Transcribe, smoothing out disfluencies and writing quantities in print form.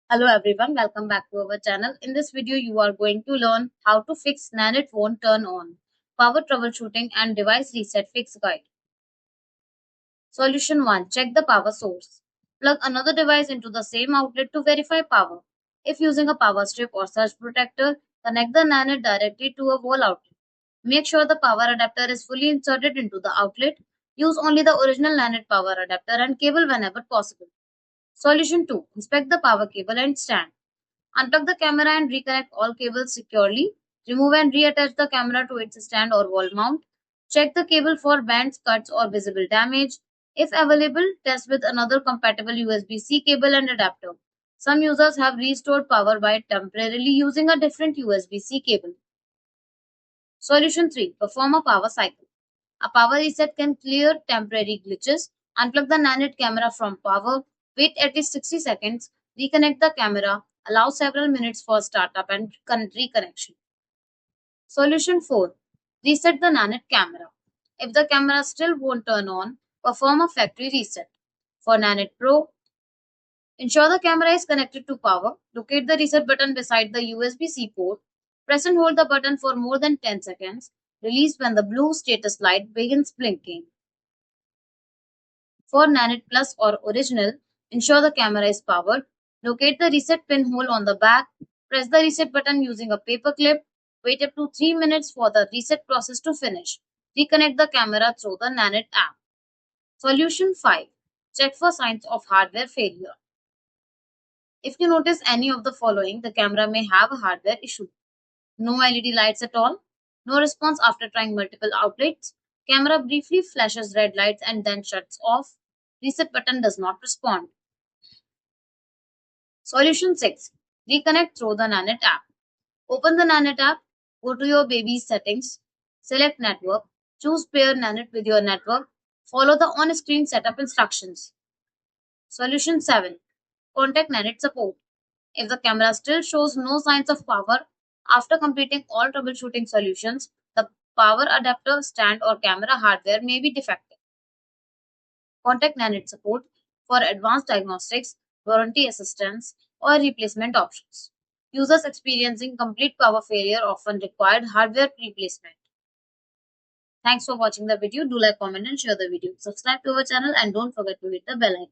Hello everyone, welcome back to our channel. In this video, you are going to learn how to fix Nanit won't turn on, power troubleshooting and device reset fix guide. Solution 1. Check the power source. Plug another device into the same outlet to verify power. If using a power strip or surge protector, connect the Nanit directly to a wall outlet. Make sure the power adapter is fully inserted into the outlet. Use only the original Nanit power adapter and cable whenever possible. Solution 2. Inspect the power cable and stand. Unplug the camera and reconnect all cables securely. Remove and reattach the camera to its stand or wall mount. Check the cable for bends, cuts, or visible damage. If available, test with another compatible USB-C cable and adapter. Some users have restored power by temporarily using a different USB-C cable. Solution 3. Perform a power cycle. A power reset can clear temporary glitches. Unplug the Nanit camera from power. Wait at least 60 seconds. Reconnect the camera. Allow several minutes for startup and reconnection. Solution 4. Reset the Nanit camera. If the camera still won't turn on, perform a factory reset. For Nanit Pro, ensure the camera is connected to power. Locate the reset button beside the USB-C port. Press and hold the button for more than 10 seconds. Release when the blue status light begins blinking. For Nanit Plus or Original, ensure the camera is powered. Locate the reset pinhole on the back. Press the reset button using a paper clip. Wait up to 3 minutes for the reset process to finish. Reconnect the camera through the Nanit app. Solution 5. Check for signs of hardware failure. If you notice any of the following, the camera may have a hardware issue. No LED lights at all. No response after trying multiple outlets. Camera briefly flashes red lights and then shuts off. Reset button does not respond. Solution 6. Reconnect through the Nanit app. Open the Nanit app. Go to your baby's settings. Select network. Choose pair Nanit with your network. Follow the on-screen setup instructions. Solution 7. Contact Nanit support. If the camera still shows no signs of power after completing all troubleshooting solutions, the power adapter, stand, or camera hardware may be defective. Contact Nanit support for advanced diagnostics, warranty assistance, or replacement options. Users experiencing complete power failure often required hardware replacement. Thanks for watching the video. Do like, comment, and share the video. Subscribe to our channel and don't forget to hit the bell icon.